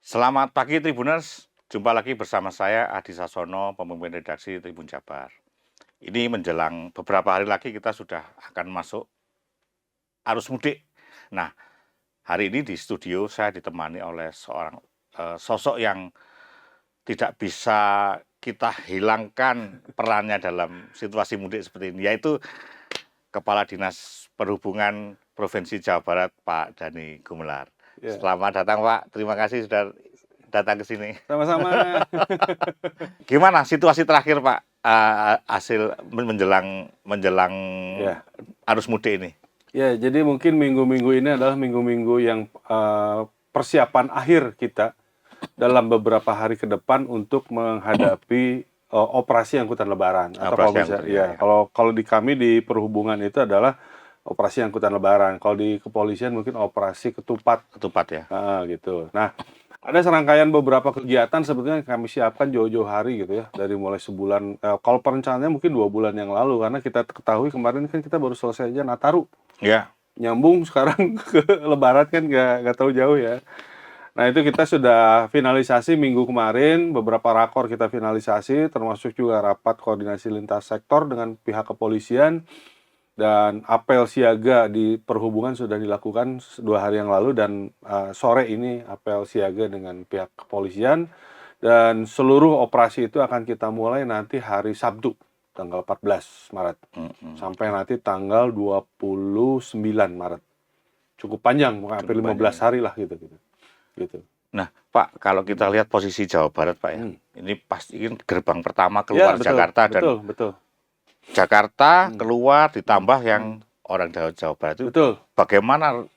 Selamat pagi Tribuners, jumpa lagi bersama saya Adi Sasono, pemimpin redaksi Tribun Jabar. Ini menjelang beberapa hari lagi kita sudah akan masuk arus mudik. Nah, hari ini di studio saya ditemani oleh seorang sosok yang tidak bisa kita hilangkan perannya dalam situasi mudik seperti ini, yaitu Kepala Dinas Perhubungan Provinsi Jawa Barat, Pak Dhani Gumelar. Ya. Selamat datang Pak, terima kasih sudah datang ke sini. Sama-sama. Gimana situasi terakhir Pak, hasil menjelang Ya. arus mudik ini? Ya, jadi mungkin minggu-minggu ini adalah minggu-minggu yang persiapan akhir kita dalam beberapa hari ke depan untuk menghadapi operasi angkutan lebaran. Atau kalau Operasi bisa, angkutan, ya, ya. kalau di kami di perhubungan itu adalah operasi angkutan lebaran. Kalau di kepolisian mungkin operasi ketupat. Ketupat ya. Gitu. Nah, ada serangkaian beberapa kegiatan sebetulnya yang kami siapkan jauh-jauh hari gitu ya, dari mulai sebulan. Kalau perencanaannya mungkin 2 bulan yang lalu, karena kita ketahui kemarin kan kita baru selesai aja Nataru. Ya. Nyambung sekarang ke Lebaran kan nggak tahu jauh ya. Nah itu kita sudah finalisasi minggu kemarin, beberapa rakor kita finalisasi, termasuk juga rapat koordinasi lintas sektor dengan pihak kepolisian, dan apel siaga di perhubungan sudah dilakukan 2 hari yang lalu, dan sore ini apel siaga dengan pihak kepolisian, dan seluruh operasi itu akan kita mulai nanti hari Sabtu tanggal 14 Maret sampai nanti tanggal 29 Maret. Cukup panjang, hampir 15 hari lah gitu. Nah Pak, kalau kita lihat posisi Jawa Barat Pak ya, ini pasti gerbang pertama keluar betul, Jakarta, dan betul. Jakarta keluar ditambah yang orang Jawa Barat itu. Betul. Bagaimana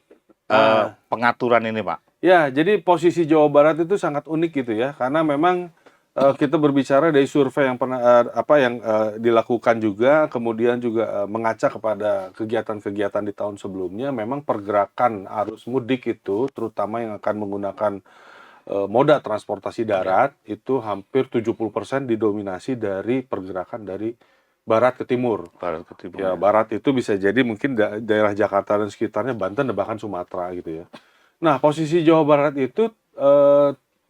pengaturan ini Pak? Ya, jadi posisi Jawa Barat itu sangat unik gitu ya, karena memang kita berbicara dari survei yang pernah dilakukan juga, kemudian juga mengaca kepada kegiatan-kegiatan di tahun sebelumnya. Memang pergerakan arus mudik itu, terutama yang akan menggunakan moda transportasi darat, itu hampir 70% didominasi dari pergerakan dari barat ke timur. Ya, barat itu bisa jadi mungkin daerah Jakarta dan sekitarnya, Banten dan bahkan Sumatera gitu ya. Nah, posisi Jawa Barat itu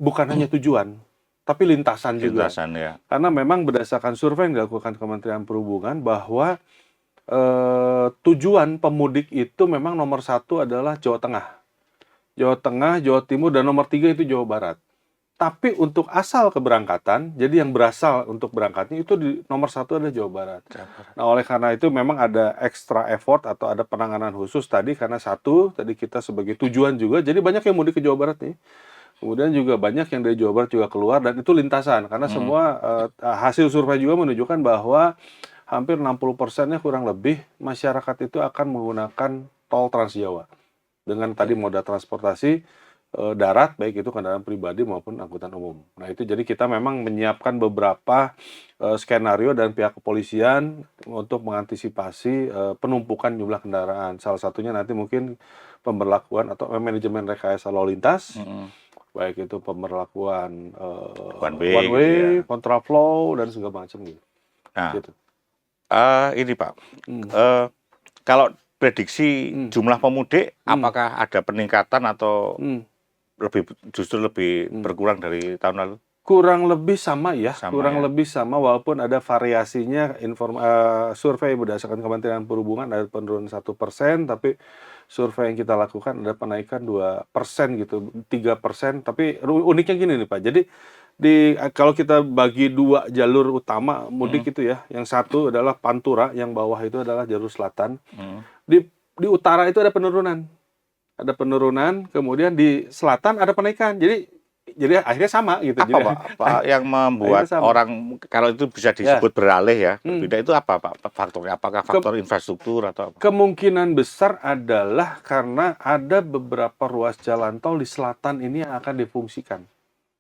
bukan hanya tujuan, tapi lintasan juga. Ya. Karena memang berdasarkan survei yang dilakukan Kementerian Perhubungan bahwa tujuan pemudik itu memang nomor 1 adalah Jawa Tengah, Jawa Timur, dan nomor 3 itu Jawa Barat. Tapi untuk asal keberangkatan, jadi yang berasal untuk berangkatnya itu di nomor 1 ada Jawa Barat. Nah, oleh karena itu memang ada extra effort atau ada penanganan khusus tadi, karena tadi kita sebagai tujuan juga, jadi banyak yang mudik ke Jawa Barat nih. Kemudian juga banyak yang dari Jawa Barat juga keluar, dan itu lintasan, karena semua hasil survei juga menunjukkan bahwa hampir 60%-nya kurang lebih masyarakat itu akan menggunakan tol Trans Jawa dengan tadi moda transportasi darat, baik itu kendaraan pribadi maupun angkutan umum. Nah itu jadi kita memang menyiapkan beberapa skenario dan pihak kepolisian untuk mengantisipasi penumpukan jumlah kendaraan. Salah satunya nanti mungkin pemberlakuan atau manajemen rekayasa lalu lintas, baik itu pemberlakuan one way, gitu ya, kontraflow dan segala macam gitu. Nah, gitu. Ini Pak, kalau prediksi jumlah pemudik, apakah ada peningkatan atau justru lebih berkurang dari tahun lalu? Kurang lebih sama ya, lebih sama, walaupun ada variasinya. Survei berdasarkan Kementerian Perhubungan ada penurunan 1%, tapi survei yang kita lakukan ada penaikan 2% gitu, 3%. Tapi uniknya gini nih Pak, jadi kalau kita bagi 2 jalur utama mudik itu ya, yang satu adalah Pantura, yang bawah itu adalah jalur selatan. Di utara itu ada penurunan. Kemudian di selatan ada penaikan. Jadi akhirnya sama gitu. Apa yang membuat orang, kalau itu bisa disebut beralih ya, berbeda, itu apa Pak faktornya? Apakah faktor infrastruktur atau apa? Kemungkinan besar adalah karena ada beberapa ruas jalan tol di selatan ini yang akan difungsikan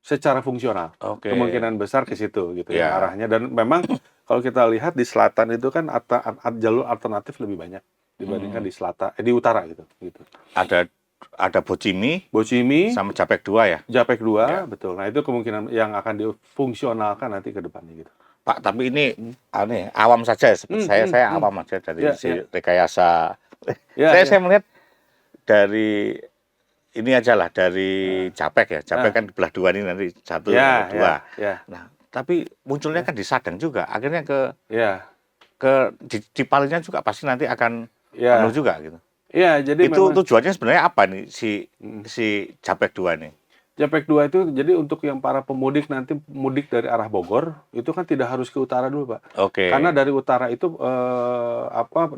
secara fungsional. Kemungkinan besar ke situ gitu ya arahnya. Dan memang kalau kita lihat di selatan itu kan jalur alternatif lebih banyak dibandingkan di utara gitu. Ada Bocimi sama Japek 2 ya? Japek 2, betul. Nah, itu kemungkinan yang akan difungsionalkan nanti ke depannya gitu. Pak, tapi ini awam saja, saya awam aja dari rekayasa. Saya melihat dari ini aja lah dari Japek ya. Japek kan belah dua nih nanti satu Ya, atau dua. ya, Nah, tapi munculnya kan di Sadang juga. Akhirnya ya, di Palingnya juga pasti nanti akan penuh ya, juga gitu. ya. Jadi Itu memang tujuannya sebenarnya apa nih mm, si Japek 2 nih? Japek 2 itu jadi untuk yang para pemudik nanti mudik dari arah Bogor itu kan tidak harus ke utara dulu, Pak. Karena Oke. dari utara itu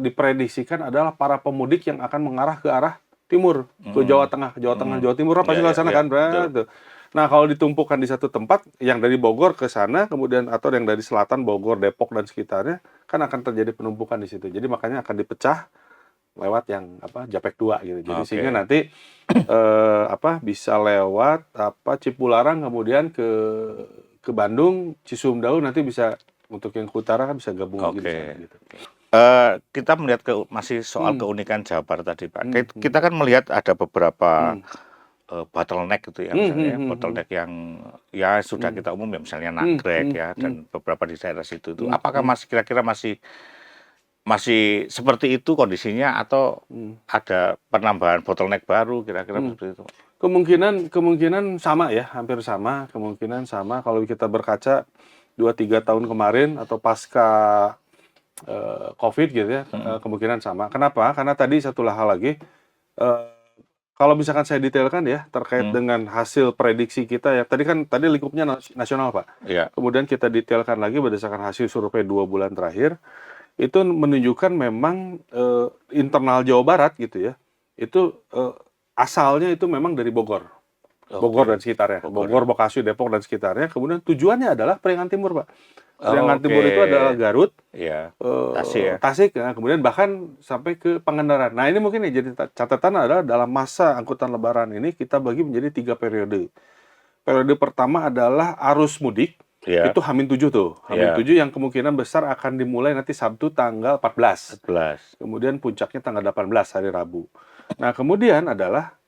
diprediksikan adalah para pemudik yang akan mengarah ke arah timur, ke Jawa Mm, Tengah, Jawa Tengah, mm. Jawa Timur apa Ya, sih ya, sana ya, kan, betul. tuh. Nah, kalau ditumpukan di satu tempat yang dari Bogor ke sana kemudian atau yang dari selatan Bogor, Depok dan sekitarnya kan akan terjadi penumpukan di situ. Jadi makanya akan dipecah lewat yang Japek 2 gitu. Jadi sehingga Oke. nanti bisa lewat Cipularang kemudian ke Bandung, Cisumdawu nanti bisa untuk yang ke utara kan bisa gabung lagi di sana Oke. gitu. Kita melihat masih soal Hmm, keunikan Jawa Barat tadi, Pak. hmm, hmm, Kita kan melihat ada beberapa hmm, bottleneck gitu ya, hmm, misalnya hmm, hmm, hmm, bottleneck yang ya sudah hmm, kita umum ya, misalnya hmm, Nagrek hmm, ya hmm, dan beberapa di daerah situ itu. hmm, Apakah hmm, masih kira-kira masih seperti itu kondisinya atau hmm, ada penambahan bottleneck baru kira-kira hmm. seperti itu? Kemungkinan sama ya, hampir sama, kemungkinan sama kalau kita berkaca 2-3 tahun kemarin atau pasca COVID gitu ya, Mm-mm. kemungkinan sama. Kenapa? Karena tadi satu hal lagi, eh, kalau misalkan saya detailkan ya terkait Hmm, dengan hasil prediksi kita ya, tadi lingkupnya nasional Pak. iya. Kemudian kita detailkan lagi berdasarkan hasil survei 2 bulan terakhir, itu menunjukkan memang internal Jawa Barat gitu ya, itu asalnya itu memang dari Bogor. Bogor dan Oke. sekitarnya, Bogor. Bogor, Bekasi, Depok dan sekitarnya. Kemudian tujuannya adalah Periangan Timur, Pak. Periangan Oke. Timur itu adalah Garut, Iya. Tasik ya. Tasik, ya, kemudian bahkan sampai ke Pangandaran. Nah ini mungkin nih jadi catatan adalah dalam masa angkutan Lebaran ini kita bagi menjadi 3 periode. Periode pertama adalah arus mudik, Iya. itu H-7 tuh. Iya. H-7 yang kemungkinan besar akan dimulai nanti Sabtu tanggal 14. 14. Kemudian puncaknya tanggal 18 hari Rabu. Nah kemudian adalah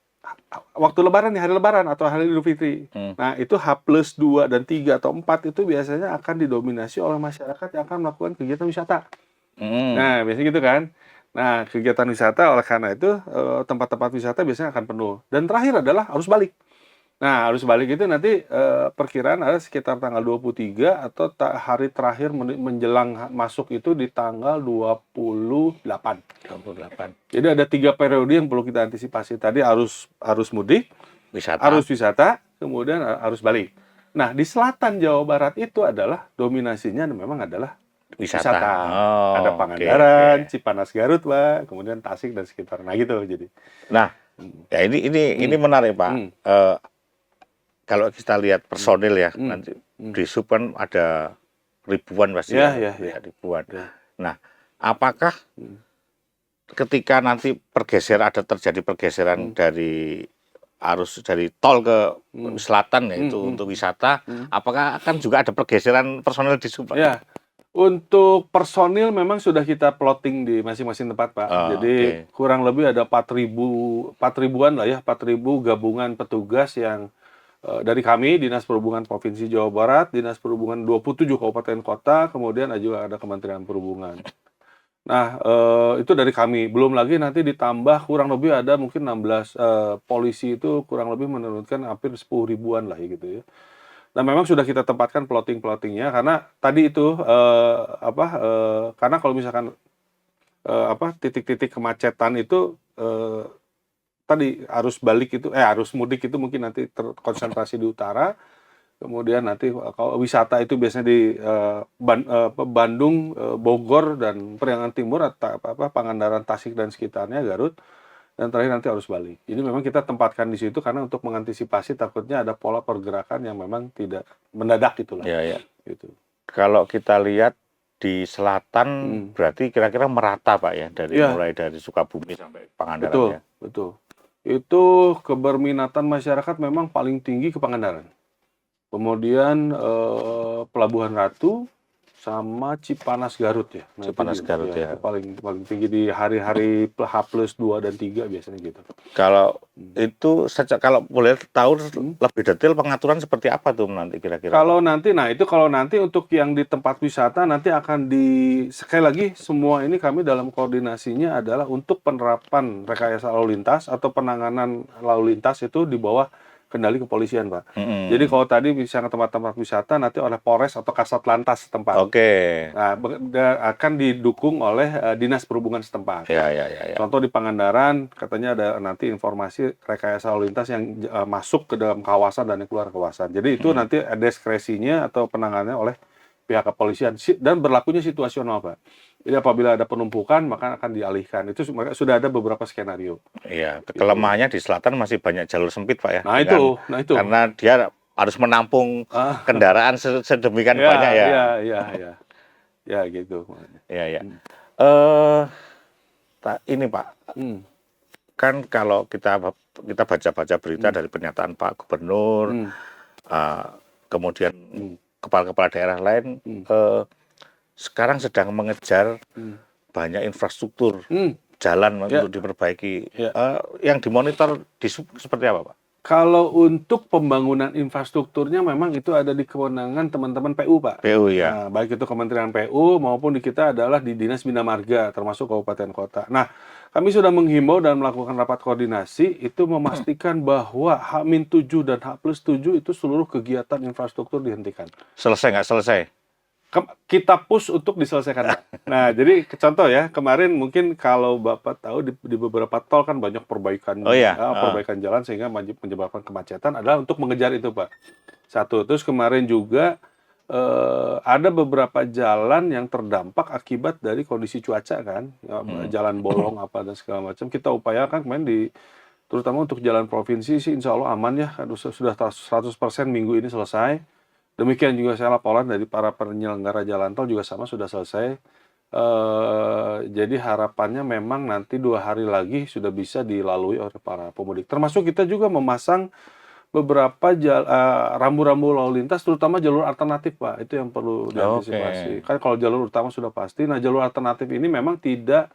waktu Lebaran nih, hari Lebaran atau hari Idul Fitri. Hmm. Nah, itu H+2 dan 3 atau 4 itu biasanya akan didominasi oleh masyarakat yang akan melakukan kegiatan wisata. Hmm. Nah, biasanya gitu kan. Nah, kegiatan wisata oleh karena itu tempat-tempat wisata biasanya akan penuh. Dan terakhir adalah arus balik. Nah, arus balik itu nanti perkiraan ada sekitar tanggal 23 atau hari terakhir menjelang masuk itu di tanggal 28. 28. Jadi ada 3 periode yang perlu kita antisipasi. Tadi arus mudik, Wisata. arus wisata, kemudian arus balik. Nah, di selatan Jawa Barat itu adalah dominasinya memang adalah Wisata. wisata. Oh, Ada oke, Pangandaran, oke. Cipanas Garut, Pak, kemudian Tasik dan sekitar. Nah, gitu jadi. Nah, Hmm. ya ini Hmm. menarik, Pak. Hmm. Kalau kita lihat Hmm. personil ya, Hmm. nanti Hmm. di sub kan ada ribuan pasti Ya, ya, ya, ya. ribuan. Ya. Nah, apakah Hmm. ketika nanti terjadi pergeseran Hmm. dari arus dari tol ke Hmm. selatan Hmm. yaitu Hmm. untuk wisata, Hmm. apakah akan juga ada pergeseran personil di sub, Pak? Ya, untuk personil memang sudah kita plotting di masing-masing tempat, Pak. Oh, Jadi oke. kurang lebih ada 4.000-an lah ya, 4.000 gabungan petugas yang dari kami, Dinas Perhubungan Provinsi Jawa Barat, Dinas Perhubungan 27 kabupaten kota, kemudian juga ada Kementerian Perhubungan. Nah, itu dari kami. Belum lagi nanti ditambah kurang lebih ada mungkin 16 polisi itu kurang lebih menurunkan hampir 10 ribuan lah ya gitu ya. Nah, memang sudah kita tempatkan plotting-plottingnya karena tadi itu karena kalau misalkan titik-titik kemacetan itu tadi arus mudik itu mungkin nanti terkonsentrasi di utara, kemudian nanti kalau wisata itu biasanya di Bandung, Bogor dan Periangan Timur atau Pangandaran, Tasik dan sekitarnya, Garut, dan terakhir nanti arus balik. Jadi memang kita tempatkan di situ karena untuk mengantisipasi takutnya ada pola pergerakan yang memang tidak mendadak itulah. Ya, ya. Gitu. Kalau kita lihat di selatan berarti kira-kira merata, Pak ya, Ya, mulai dari Sukabumi sampai Pangandaran betul, ya. betul. Itu keberminatan masyarakat memang paling tinggi ke Pangandaran. Kemudian Pelabuhan Ratu sama Cipanas Garut ya. Nah, Cipanas Garut ya. Itu paling tinggi di hari-hari H+2 dan 3 biasanya gitu. Kalau itu kalau boleh tahu Hmm. lebih detail pengaturan seperti apa tuh nanti kira-kira, Pak? Kalau nanti untuk yang di tempat wisata nanti akan sekali lagi semua ini kami dalam koordinasinya adalah untuk penerapan rekayasa lalu lintas atau penanganan lalu lintas itu di bawah kendali kepolisian, Pak. Jadi kalau tadi misalnya tempat-tempat wisata nanti oleh Polres atau Kasat Lantas setempat. Oke. Nah, akan didukung oleh Dinas Perhubungan setempat. Ya. Contoh di Pangandaran katanya ada nanti informasi rekayasa lalu lintas yang masuk ke dalam kawasan dan yang keluar kawasan. Jadi itu nanti diskresinya atau penanganannya oleh pihak kepolisian dan berlakunya situasional, Pak. Jadi apabila ada penumpukan maka akan dialihkan. Itu sudah ada beberapa skenario. Iya, kelemahannya di selatan masih banyak jalur sempit, Pak ya. Nah, itu. Karena dia harus menampung kendaraan sedemikian banyak ya. Iya. Ya gitu. Iya. Ini Pak, kan kalau kita baca-baca berita dari pernyataan Pak Gubernur, kemudian kepala-kepala daerah lain, sekarang sedang mengejar banyak infrastruktur jalan untuk diperbaiki. Yang dimonitor seperti apa, Pak? Kalau untuk pembangunan infrastrukturnya memang itu ada di kewenangan teman-teman PU, Pak. PU ya. Nah, baik itu Kementerian PU maupun di kita adalah di Dinas Bina Marga termasuk kabupaten kota. Nah, kami sudah menghimbau dan melakukan rapat koordinasi itu memastikan bahwa H-7 dan H+7 itu seluruh kegiatan infrastruktur dihentikan. Selesai nggak selesai? Kita push untuk diselesaikan, Pak. Nah, jadi contoh ya, kemarin mungkin kalau Bapak tahu di beberapa tol kan banyak perbaikan perbaikan jalan sehingga menyebabkan kemacetan adalah untuk mengejar itu, Pak. Satu, terus kemarin juga ada beberapa jalan yang terdampak akibat dari kondisi cuaca kan, jalan bolong apa dan segala macam. Kita upayakan kemarin terutama untuk jalan provinsi sih insya Allah aman ya, sudah 100% minggu ini selesai. Demikian juga saya laporan dari para penyelenggara jalan tol juga sama sudah selesai. Jadi harapannya memang nanti 2 hari lagi sudah bisa dilalui oleh para pemudik. Termasuk kita juga memasang beberapa rambu-rambu lalu lintas, terutama jalur alternatif, Pak. Itu yang perlu diantisipasi. Kan kalau jalur utama sudah pasti. Nah, jalur alternatif ini memang tidak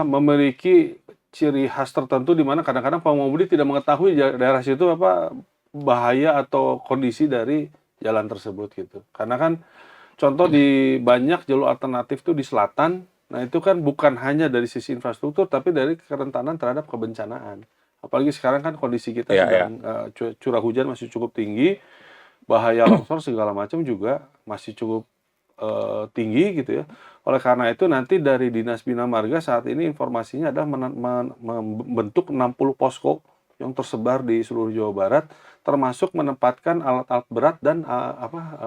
memiliki ciri khas tertentu di mana kadang-kadang pengemudi tidak mengetahui daerah situ bahaya atau kondisi dari jalan tersebut gitu. Karena kan contoh di banyak jalur alternatif tuh di selatan, nah itu kan bukan hanya dari sisi infrastruktur tapi dari kerentanan terhadap kebencanaan. Apalagi sekarang kan kondisi kita sedang curah hujan masih cukup tinggi, bahaya longsor segala macam juga masih cukup tinggi gitu ya. Oleh karena itu nanti dari Dinas Bina Marga saat ini informasinya adalah membentuk 60 posko yang tersebar di seluruh Jawa Barat, termasuk menempatkan alat-alat berat dan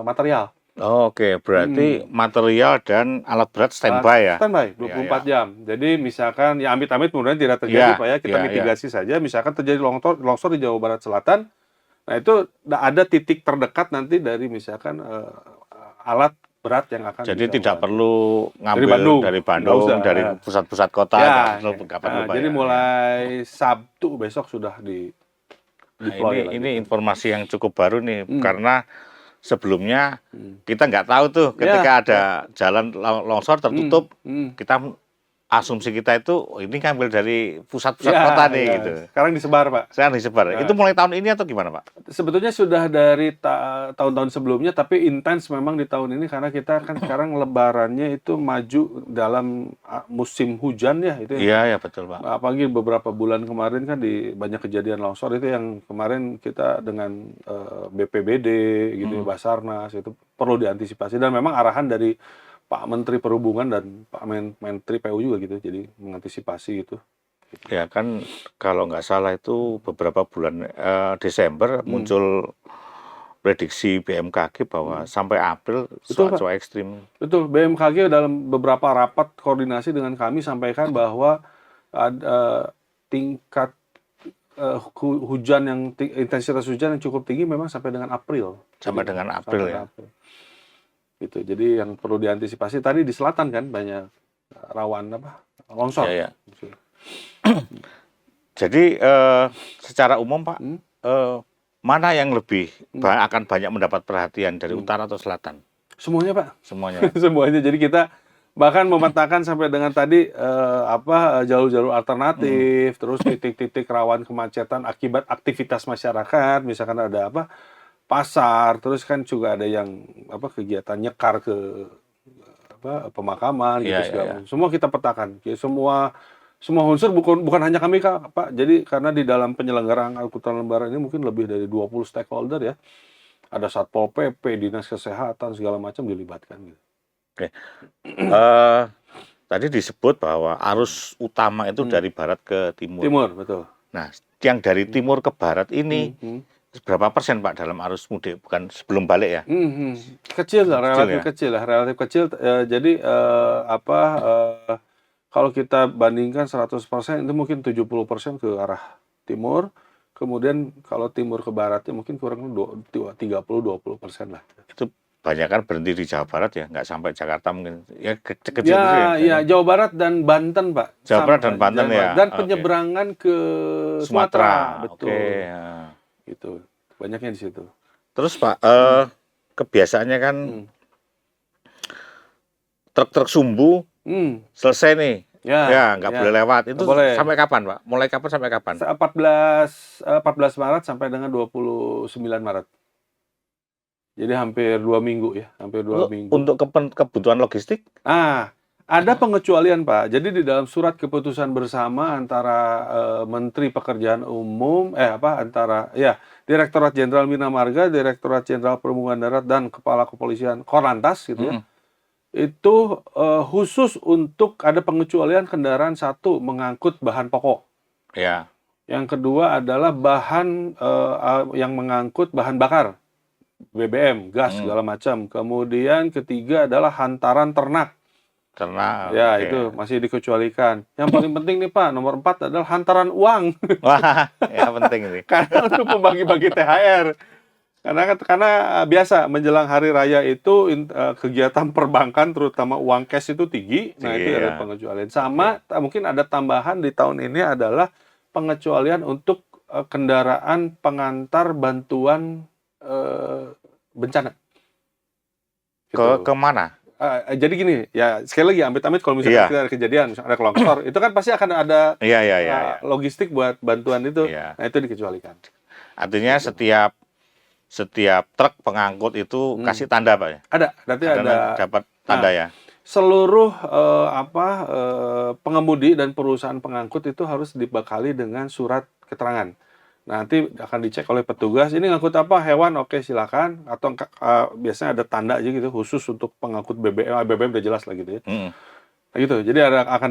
material. Oke, berarti material dan alat berat standby ya? Standby, 24 jam. Jadi misalkan, ya amit-amit kemudian tidak terjadi Pak ya, kita mitigasi saja. Misalkan terjadi longsor di Jawa Barat Selatan, nah itu ada titik terdekat nanti dari misalkan alat berat yang akan jadi tidak perlu ngambil dari Bandung, dari pusat-pusat kota, nggak perlu jadi mulai Sabtu besok sudah deploy ini informasi yang cukup baru nih, karena sebelumnya kita nggak tahu tuh ketika ada jalan longsor tertutup, asumsi kita itu ini ngambil dari pusat-pusat kota nih gitu. Sekarang disebar, Pak. Itu mulai tahun ini atau gimana, Pak? Sebetulnya sudah dari tahun-tahun sebelumnya, tapi intens memang di tahun ini karena kita kan sekarang lebarannya itu maju dalam musim hujan ya itu. Iya, betul, Pak. Apalagi beberapa bulan kemarin kan banyak kejadian longsor itu yang kemarin kita dengan BPBD gitu, Basarnas itu perlu diantisipasi dan memang arahan dari Pak Menteri Perhubungan dan Pak Menteri PU juga gitu, jadi mengantisipasi itu. Ya kan kalau nggak salah itu beberapa bulan Desember muncul prediksi BMKG bahwa sampai April cuaca ekstrim. Betul, BMKG dalam beberapa rapat koordinasi dengan kami sampaikan bahwa ada tingkat hujan intensitas hujan yang cukup tinggi memang sampai dengan April. Sampai dengan April ya. Gitu. Jadi yang perlu diantisipasi tadi di selatan kan banyak rawan longsor. Ya. Jadi secara umum Pak, mana yang lebih akan banyak mendapat perhatian dari utara atau selatan? Semuanya, Pak. semuanya. Semuanya. Jadi kita bahkan memetakan sampai dengan tadi jalur-jalur Mm. alternatif, terus titik-titik rawan kemacetan akibat aktivitas masyarakat, misalkan ada pasar, terus kan juga ada yang kegiatan nyekar ke pemakaman gitu Iya, iya, segala iya. macam. Semua kita petakan. Jadi semua unsur bukan hanya kami Pak. Jadi karena di dalam penyelenggaraan angkutan lebaran ini mungkin lebih dari 20 stakeholder ya. Ada Satpol PP, Dinas Kesehatan segala macam dilibatkan gitu. Oke. Eh, tadi disebut bahwa arus utama itu dari barat ke timur. Timur, betul. Nah, yang dari timur ke barat ini Hmm. berapa persen Pak dalam arus mudik? Bukan sebelum balik ya? Kecil lah, Kecil relatif ya? kecil lah, relatif kecil. Jadi kalau kita bandingkan 100% itu mungkin 70% ke arah timur. Kemudian kalau timur ke baratnya mungkin kurang 30-20% lah. Itu banyak kan berhenti di Jawa Barat ya, nggak sampai Jakarta mungkin. Ya kecil gitu Ya, ya. Jawa Barat dan Banten, Pak. Jawa Barat dan Banten ya. Dan Oke. penyeberangan ke Sumatera. betul. Oke. Gitu. Banyaknya di situ. Terus Pak, kebiasaannya kan truk-truk sumbu selesai nih. Ya, nggak boleh lewat. Itu boleh. sampai kapan, Pak? Mulai kapan sampai kapan? 14 Maret sampai dengan 29 Maret. Jadi hampir 2 minggu ya, hampir 2 minggu. Untuk kebutuhan logistik? Ada pengecualian Pak. Jadi di dalam surat keputusan bersama antara Menteri Pekerjaan Umum, antara Direktorat Jenderal Bina Marga, Direktorat Jenderal Perhubungan Darat dan Kepala Kepolisian Korlantas gitu ya. Itu khusus untuk ada pengecualian kendaraan satu mengangkut bahan pokok. Ya. Yang kedua adalah bahan yang mengangkut bahan bakar. BBM, gas segala macam. Kemudian ketiga adalah hantaran ternak. Ya, itu masih dikecualikan. Yang paling penting nih Pak, nomor 4 adalah hantaran uang. Wah, ya penting ini. Karena untuk membagi-bagi THR. Karena biasa menjelang hari raya itu kegiatan perbankan terutama uang cash itu tinggi. Nah, itu ada pengecualian. Sama mungkin ada tambahan di tahun ini adalah pengecualian untuk kendaraan pengantar bantuan bencana. Gitu. Kemana? Jadi gini, ya sekali lagi amit-amit kalau misalkan kita ada kejadian, misalkan ada longsor, itu kan pasti akan ada logistik buat bantuan itu. Nah, itu dikecualikan. Artinya setiap truk pengangkut itu kasih tanda Pak ya? Ada, nanti ada dapat tanda ya. Seluruh pengemudi dan perusahaan pengangkut itu harus dibekali dengan surat keterangan. Nanti akan dicek oleh petugas, ini ngangkut apa? Hewan, oke silakan. Atau biasanya ada tanda aja gitu, khusus untuk pengangkut BBM, BBM udah jelas lah gitu ya. Nah gitu, jadi akan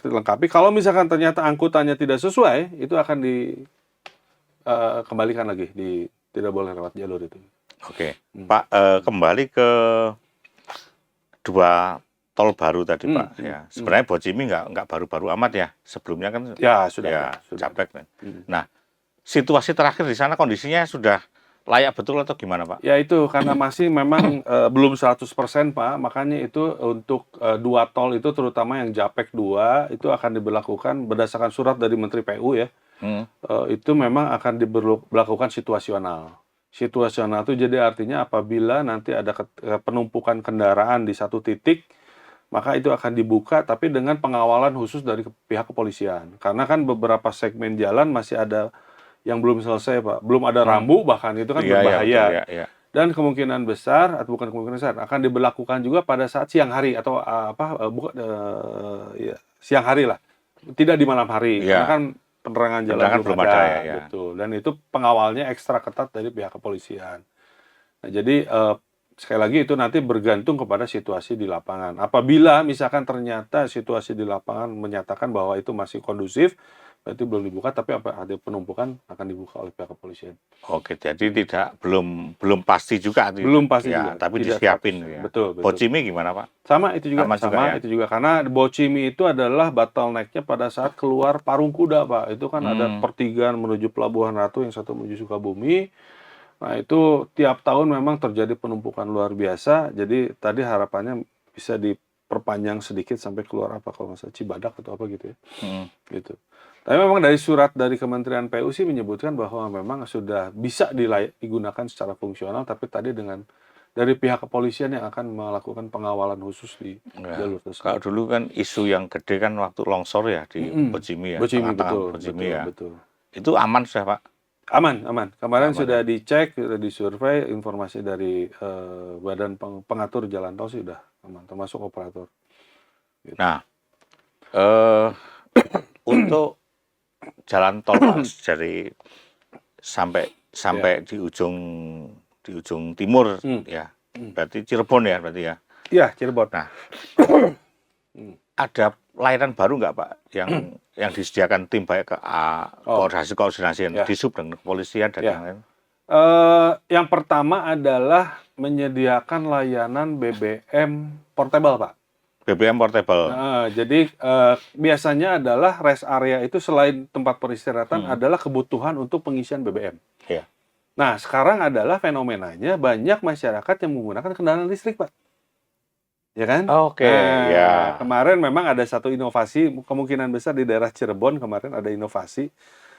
dilengkapi. Kalau misalkan ternyata angkutannya tidak sesuai, itu akan dikembalikan lagi, tidak boleh lewat jalur itu. Oke, Pak, kembali ke 2 tol baru tadi Pak. Ya, sebenarnya Bocimi nggak baru-baru amat ya. Sebelumnya kan sudah Capek. Nah, situasi terakhir di sana kondisinya sudah layak betul atau gimana Pak? Ya itu karena masih memang belum 100% Pak, makanya itu untuk 2 tol itu terutama yang Japek 2 itu akan diberlakukan berdasarkan surat dari Menteri PU ya. Itu memang akan diberlakukan situasional. Situasional itu jadi artinya apabila nanti ada penumpukan kendaraan di satu titik, maka itu akan dibuka tapi dengan pengawalan khusus dari pihak kepolisian. Karena kan beberapa segmen jalan masih ada yang belum selesai Pak, belum ada rambu bahkan itu kan berbahaya. Dan kemungkinan besar atau bukan kemungkinan besar akan diberlakukan juga pada saat siang hari atau siang hari lah, tidak di malam hari karena kan penerangan jalan belum ada ya. Betul. Dan itu pengawalnya ekstra ketat dari pihak kepolisian. Nah, jadi sekali lagi itu nanti bergantung kepada situasi di lapangan. Apabila misalkan ternyata situasi di lapangan menyatakan bahwa itu masih kondusif, berarti belum dibuka, tapi ada penumpukan akan dibuka oleh pihak kepolisian. Oke, jadi belum pasti juga. Belum pasti juga. Tapi disiapin ya. Betul. Bocimi gimana Pak? Sama itu juga. Itu juga karena Bocimi itu adalah bottleneck-nya pada saat keluar Parung Kuda Pak. Itu kan ada pertigaan menuju Pelabuhan Ratu, yang satu menuju Sukabumi. Nah itu tiap tahun memang terjadi penumpukan luar biasa. Jadi tadi harapannya bisa diperpanjang sedikit sampai keluar kalau nggak salah Cibadak atau apa gitu ya. Gitu. Tapi memang dari surat dari Kementerian PU sih menyebutkan bahwa memang sudah bisa digunakan secara fungsional, tapi tadi dengan dari pihak kepolisian yang akan melakukan pengawalan khusus di Ya. jalur Kalau tersebut. dulu kan isu yang gede kan waktu longsor ya di Bojimi ya, Bojimi, tengah-tengah betul, Bojimi betul, ya. betul. Itu aman sudah Pak? Aman, aman. Kemarin Aman sudah ya. dicek, sudah disurvei, informasi dari Badan Pengatur Jalan Tol sih udah aman, termasuk operator. Nah, eh untuk jalan tol Pak dari sampai di ujung timur ya. Berarti Cirebon ya berarti ya. Iya, Cirebon. Nah, ada layanan baru nggak Pak yang disediakan tim baik ke koordinasi yang Ya. disub dan kepolisian dan Ya. yang lain? Yang pertama adalah menyediakan layanan BBM portable, Pak. BBM portable. Nah, jadi biasanya adalah rest area itu selain tempat peristirahatan adalah kebutuhan untuk pengisian BBM. Iya. Nah, sekarang adalah fenomenanya banyak masyarakat yang menggunakan kendaraan listrik, Pak. Ya kan? Oke, Nah, ya. kemarin memang ada satu inovasi, kemungkinan besar di daerah Cirebon kemarin ada inovasi,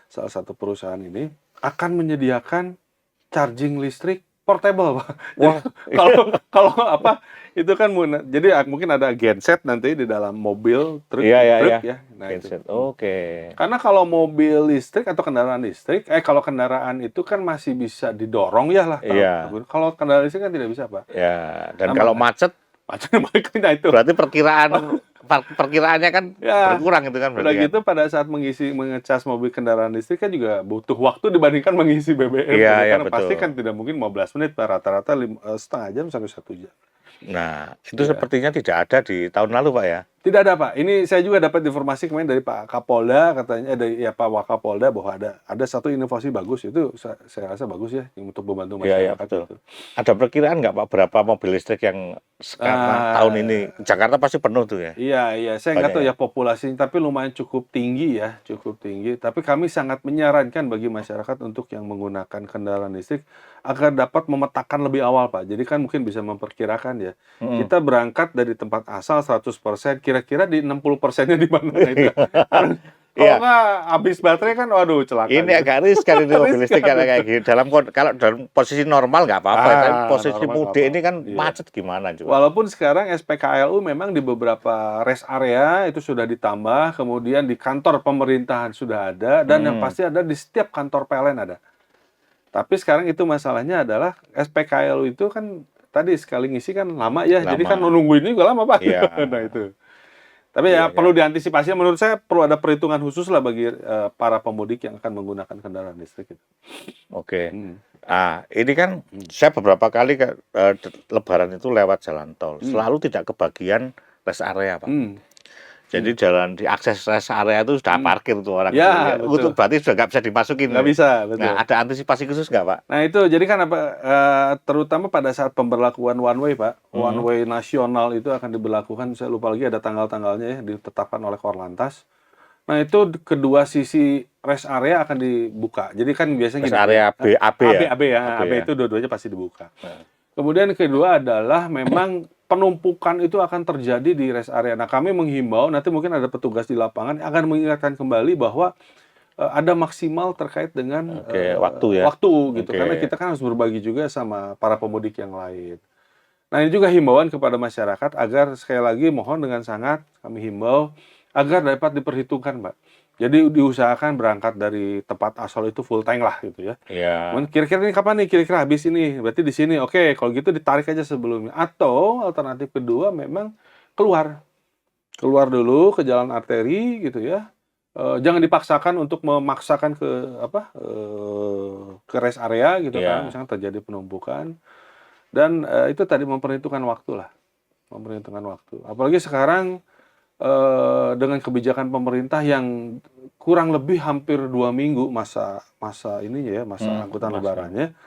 salah satu perusahaan ini akan menyediakan charging listrik portable, Pak. Wah, Kalau apa itu kan jadi mungkin ada genset nanti di dalam mobil truk Iya. ya. Nah, itu. Genset. Oke. Karena kalau mobil listrik atau kendaraan listrik, kalau kendaraan itu kan masih bisa didorong ya lah. Iya. Kalau kendaraan listrik kan tidak bisa, Pak. Ya, dan Nah, kalau macet Macamnya balik nah itu. berarti perkiraannya kan Ya. berkurang itu kan Udah berarti. gitu pada saat mengecas mobil kendaraan listrik kan juga butuh waktu dibandingkan mengisi BBM. Iya, Karena pasti betul. kan tidak mungkin 15 menit, Pak. Rata-rata setengah jam sampai 1 jam. Nah, itu sepertinya tidak ada di tahun lalu Pak ya. Tidak ada, Pak. Ini saya juga dapat informasi kemarin dari Pak Kapolda, katanya dari Pak Wakapolda bahwa ada satu inovasi bagus itu saya rasa bagus ya untuk membantu Iya, masyarakat. betul. Gitu. Ada perkiraan nggak Pak berapa mobil listrik yang sekarang tahun ini Jakarta pasti penuh tuh ya? Iya. Saya nggak tahu ya populasinya, tapi lumayan cukup tinggi ya, cukup tinggi. Tapi kami sangat menyarankan bagi masyarakat untuk yang menggunakan kendaraan listrik agar dapat memetakan lebih awal, Pak. Jadi kan mungkin bisa memperkirakan ya. Kita berangkat dari tempat asal 100%, kira-kira di 60%-nya di mana itu. Kalau nggak habis baterai kan, waduh celaka. Ini gitu. agak riskan ini mobil listrik kayak gitu. Kalau dalam posisi normal nggak apa-apa, tapi posisi normal mudik nggak ini kan apa-apa. Iya. macet gimana coba? Walaupun sekarang SPKLU memang di beberapa rest area itu sudah ditambah, kemudian di kantor pemerintahan sudah ada, dan yang pasti ada di setiap kantor PLN ada. Tapi sekarang itu masalahnya adalah SPKLU itu kan tadi sekali ngisi kan lama ya, jadi kan nunggu ini juga lama, Pak. Iya. Nah itu. Tapi ya perlu diantisipasi. Menurut saya perlu ada perhitungan khusus lah bagi para pemudik yang akan menggunakan kendaraan listrik itu. Oke. Ini kan saya beberapa kali Lebaran itu lewat jalan tol, selalu tidak kebagian rest area, Pak. Jadi jalan di akses rest area itu sudah parkir tuh orang. Ya, untuk berarti sudah nggak bisa dimasukin. Nggak bisa, betul. Nah, ada antisipasi khusus nggak, Pak? Nah itu jadi kan terutama pada saat pemberlakuan one way, Pak, one way nasional itu akan diberlakukan. Saya lupa lagi ada tanggal-tanggalnya ya, ditetapkan oleh Korlantas. Nah itu kedua sisi rest area akan dibuka. Jadi kan biasanya rest area AB ya. AB itu dua-duanya pasti dibuka. Kemudian kedua adalah memang penumpukan itu akan terjadi di rest area. Nah kami menghimbau, nanti mungkin ada petugas di lapangan akan mengingatkan kembali bahwa ada maksimal terkait dengan waktu ya. Waktu gitu. Karena kita kan harus berbagi juga sama para pemudik yang lain. Nah ini juga himbauan kepada masyarakat agar sekali lagi mohon dengan sangat kami himbau agar dapat diperhitungkan, Pak. Jadi diusahakan berangkat dari tempat asal itu full tank lah gitu ya. Iya. Kira-kira ini kapan nih? Kira-kira habis ini. Berarti di sini. Oke, kalau gitu ditarik aja sebelumnya. Atau alternatif kedua memang keluar dulu ke jalan arteri gitu ya. Jangan dipaksakan untuk memaksakan ke rest area gitu kan, misalnya terjadi penumpukan. Dan itu tadi memperhitungkan waktu lah. Memperhitungkan waktu. Apalagi sekarang dengan kebijakan pemerintah yang kurang lebih hampir 2 minggu masa ininya ya, masa angkutan lebarannya,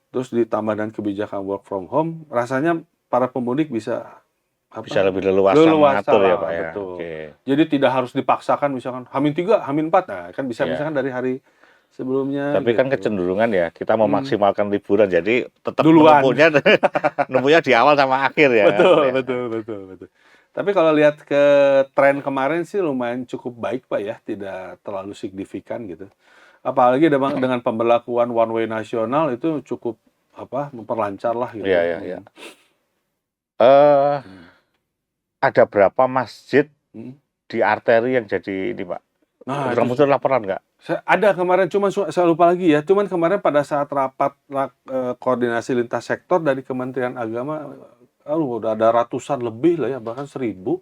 terus ditambah dengan kebijakan work from home, rasanya para pemudik bisa lebih leluasa mengatur ya, Pak ya. Betul. Jadi tidak harus dipaksakan misalkan H-3, H-4, nah kan bisa misalkan dari hari sebelumnya. Tapi kan kecenderungan ya kita memaksimalkan liburan, jadi tetap Duluan. nempunya di awal sama akhir ya. Betul. Tapi kalau lihat ke tren kemarin sih lumayan cukup baik, Pak ya, tidak terlalu signifikan gitu. Apalagi dengan pemberlakuan one way nasional itu cukup memperlancar lah gitu. Iya, iya, iya. Eh, Hmm. ada berapa masjid Hmm. di arteri yang jadi ini, Pak? Nah, Udah muncul laporan nggak? ada kemarin, cuma saya lupa lagi ya. Cuman kemarin pada saat rapat koordinasi lintas sektor dari Kementerian Agama, udah ada ratusan lebih lah ya, bahkan 1.000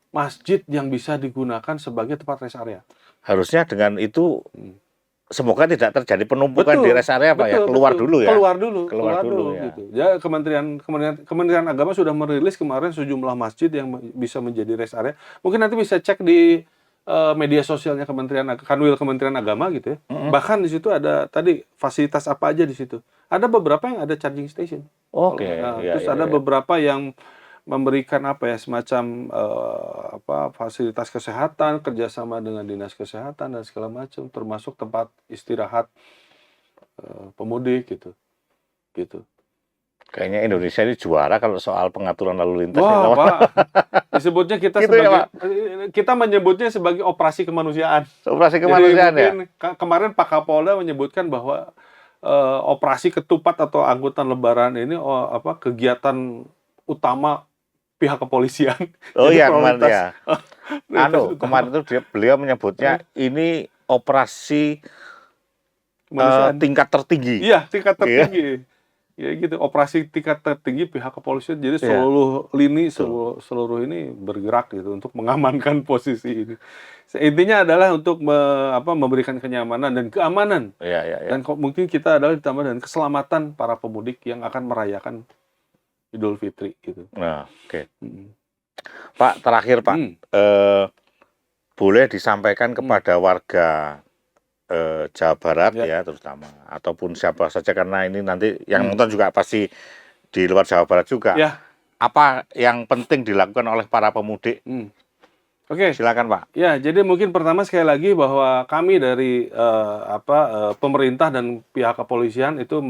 masjid yang bisa digunakan sebagai tempat rest area. Harusnya dengan itu Hmm. semoga tidak terjadi penumpukan di Betul, rest area, Pak ya. betul, Keluar betul. dulu ya. Keluar dulu ya. gitu. Ya, Kementerian Agama sudah merilis kemarin sejumlah masjid yang bisa menjadi rest area. Mungkin nanti bisa cek di media sosialnya Kanwil Kementerian Agama gitu ya. Mm-mm. Bahkan di situ ada tadi fasilitas apa aja di situ. Ada beberapa yang ada charging station. Oke, Terus ada beberapa yang memberikan semacam fasilitas kesehatan, kerjasama dengan dinas kesehatan dan segala macam, termasuk tempat istirahat pemudik gitu. Kayaknya Indonesia ini juara kalau soal pengaturan lalu lintas. Wah, Pak, disebutnya kita Gitu ya, kita menyebutnya sebagai operasi kemanusiaan. Operasi Jadi kemanusiaan ya. mungkin kemarin Pak Kapolda menyebutkan bahwa operasi ketupat atau angkutan lebaran ini kegiatan utama pihak kepolisian. Oh Jadi iya, kemarin prioritas ya. prioritas utama Kemarin itu beliau menyebutnya ini operasi kemanusiaan. tingkat tertinggi. Iya, tingkat tertinggi. Ya gitu, operasi tingkat tertinggi pihak kepolisian. Jadi Iya. seluruh lini, seluruh ini bergerak gitu untuk mengamankan posisi ini. Intinya adalah untuk memberikan kenyamanan dan keamanan. Iya, iya, iya. Dan mungkin kita adalah ditambah dengan keselamatan para pemudik yang akan merayakan Idul Fitri gitu. Nah, oke. Mm. Pak, terakhir Pak, boleh disampaikan kepada warga Jawa Barat ya terutama, ataupun siapa saja, karena ini nanti yang nonton juga pasti di luar Jawa Barat juga. Ya. Apa yang penting dilakukan oleh para pemudik? Oke. Silakan Pak. Ya, jadi mungkin pertama sekali lagi bahwa kami dari pemerintah dan pihak kepolisian itu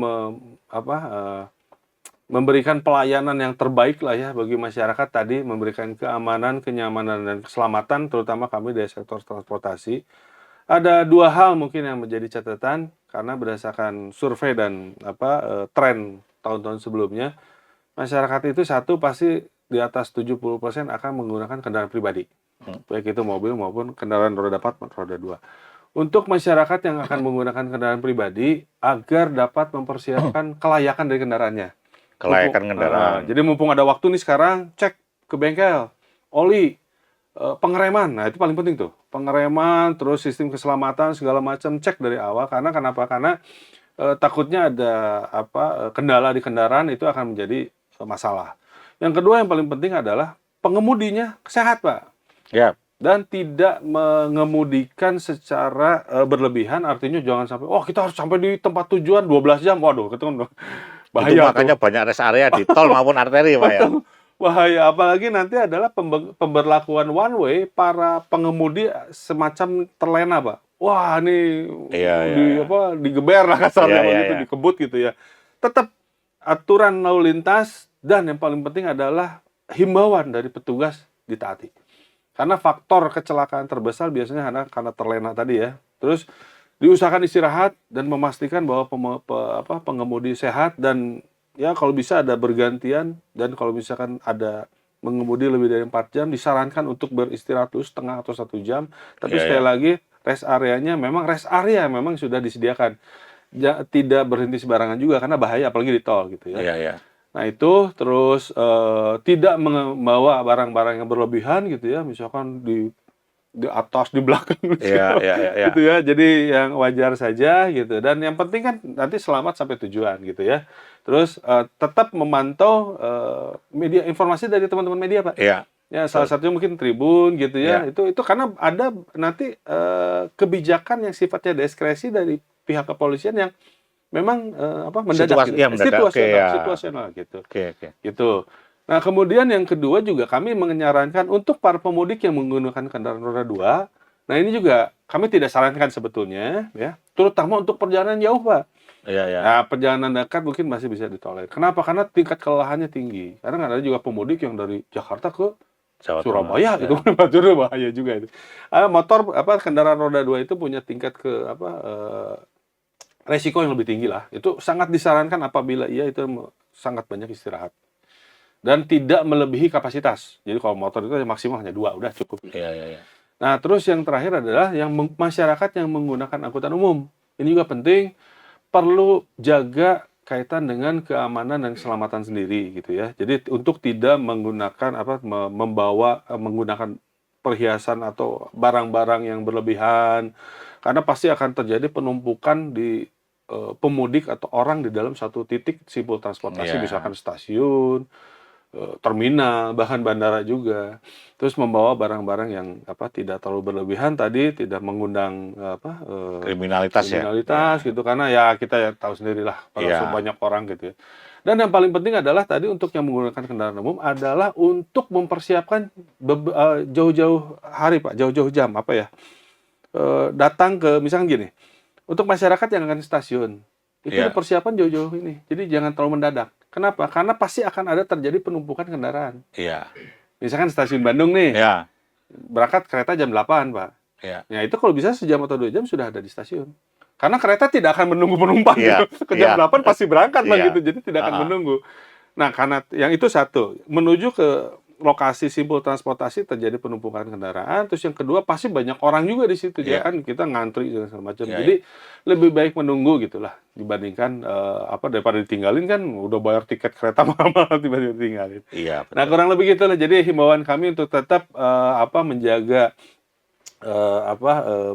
memberikan pelayanan yang terbaik lah ya bagi masyarakat, tadi memberikan keamanan, kenyamanan dan keselamatan, terutama kami dari sektor transportasi. Ada 2 hal mungkin yang menjadi catatan, karena berdasarkan survei dan tren tahun-tahun sebelumnya, masyarakat itu satu pasti di atas 70% akan menggunakan kendaraan pribadi. Baik itu mobil maupun kendaraan roda 4 maupun roda 2. Untuk masyarakat yang akan menggunakan kendaraan pribadi, agar dapat mempersiapkan kelayakan dari kendaraannya. Kelayakan kendaraan. Jadi mumpung ada waktu nih sekarang, cek ke bengkel, oli, pengereman. Nah, itu paling penting tuh. Pengereman, terus sistem keselamatan segala macam, cek dari awal. Karena kenapa? Karena takutnya ada kendala di kendaraan, itu akan menjadi masalah. Yang kedua yang paling penting adalah pengemudinya sehat, Pak. Ya. Dan tidak mengemudikan secara berlebihan, artinya jangan sampai, kita harus sampai di tempat tujuan 12 jam. Waduh, itu kan bahaya. Itu makanya banyak rest area di tol maupun arteri, Pak ya. Bahaya, apalagi nanti adalah pemberlakuan one way, para pengemudi semacam terlena, Pak. Wah, ini digeber lah kasarnya begitu, dikebut gitu ya. Tetap aturan lalu lintas, dan yang paling penting adalah himbauan dari petugas ditaati. Karena faktor kecelakaan terbesar biasanya karena terlena tadi ya. Terus diusahakan istirahat dan memastikan bahwa pengemudi sehat, dan ya kalau bisa ada bergantian, dan kalau misalkan ada mengemudi lebih dari 4 jam disarankan untuk beristirahat dulu setengah atau 1 jam. Tapi sekali lagi rest area memang sudah disediakan. Tidak berhenti sembarangan juga karena bahaya, apalagi di tol gitu ya. Nah itu, terus tidak membawa barang-barang yang berlebihan gitu ya, misalkan di atas, di belakang gitu ya. Jadi yang wajar saja gitu, dan yang penting kan nanti selamat sampai tujuan gitu ya. Terus tetap memantau media, informasi dari teman-teman media, Pak. Ya, salah satunya mungkin Tribun gitu ya. Itu karena ada nanti kebijakan yang sifatnya diskresi dari pihak kepolisian yang memang mendadak, situasional gitu. Gitu. Nah, kemudian yang kedua juga kami menyarankan untuk para pemudik yang menggunakan kendaraan roda 2. Nah, ini juga kami tidak sarankan sebetulnya ya, terutama untuk perjalanan jauh, Pak. Nah, perjalanan dekat mungkin masih bisa ditolerir. Kenapa? Karena tingkat kelelahannya tinggi. Karena ada juga pemudik yang dari Jakarta ke Surabaya, itu bahaya juga itu. Kendaraan roda 2 itu punya tingkat resiko yang lebih tinggi lah. Itu sangat disarankan apabila ia itu sangat banyak istirahat. Dan tidak melebihi kapasitas. Jadi kalau motor itu maksimal hanya 2, udah cukup. Iya, iya, iya. Nah, terus yang terakhir adalah yang masyarakat yang menggunakan angkutan umum. Ini juga penting, perlu jaga kaitan dengan keamanan dan keselamatan sendiri gitu ya. Jadi untuk tidak menggunakan membawa menggunakan perhiasan atau barang-barang yang berlebihan, karena pasti akan terjadi penumpukan di pemudik atau orang di dalam satu titik simpul transportasi, Iya. misalkan stasiun, terminal, bahkan bandara juga. Terus membawa barang-barang yang tidak terlalu berlebihan tadi, tidak mengundang Kriminalitas ya. kriminalitas gitu, karena ya kita ya tahu sendirilah pada Iya. banyak orang gitu ya. Dan yang paling penting adalah tadi untuk yang menggunakan kendaraan umum adalah untuk mempersiapkan jauh-jauh hari Pak, jauh-jauh jam datang ke misalkan gini, untuk masyarakat yang akan stasiun itu Iya. dipersiapkan jauh-jauh ini. Jadi jangan terlalu mendadak. Kenapa? Karena pasti akan ada terjadi penumpukan kendaraan. Iya. Misalkan stasiun Bandung nih, Iya. berangkat kereta jam 8, Pak. Iya. Ya itu kalau bisa sejam atau 2 jam sudah ada di stasiun. Karena kereta tidak akan menunggu penumpang Iya, gitu. Ke jam iya. 8 pasti berangkat Pak Iya. gitu. Jadi tidak akan Ah. menunggu. Nah, karena yang itu satu, menuju ke lokasi simpul transportasi terjadi penumpukan kendaraan. Terus yang kedua pasti banyak orang juga di situ. Ya Iya. kan kita ngantri dan segala macam. Iya, Jadi lebih baik menunggu gitulah dibandingkan daripada ditinggalin kan udah bayar tiket kereta mahal-mahal tiba-tiba ditinggalin. Iya, Nah, betul. kurang lebih gitu lah. Jadi himbauan kami untuk tetap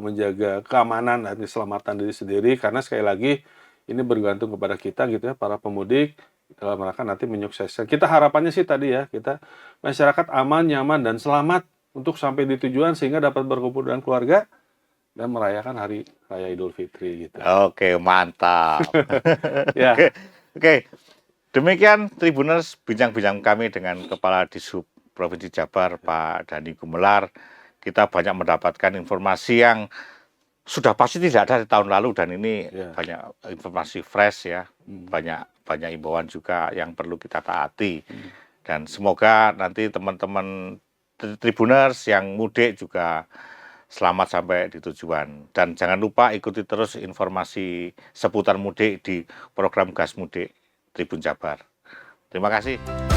menjaga keamanan dan keselamatan diri sendiri, karena sekali lagi ini bergantung kepada kita gitu ya, para pemudik dalam rangka nanti menyukseskan. Kita harapannya sih tadi ya, kita masyarakat aman, nyaman dan selamat untuk sampai di tujuan sehingga dapat berkumpul dengan keluarga dan merayakan hari raya Idul Fitri gitu. Oke, mantap. Ya. Oke. Demikian Tribuners bincang-bincang kami dengan Kepala Dishub Provinsi Jabar, Pak Dhani Gumelar. Kita banyak mendapatkan informasi yang sudah pasti tidak ada di tahun lalu dan ini Ya. banyak informasi fresh ya. Banyak imbauan juga yang perlu kita taati. Dan semoga nanti teman-teman Tribuners yang mudik juga selamat sampai di tujuan. Dan jangan lupa ikuti terus informasi seputar mudik di program Gas Mudik Tribun Jabar. Terima kasih.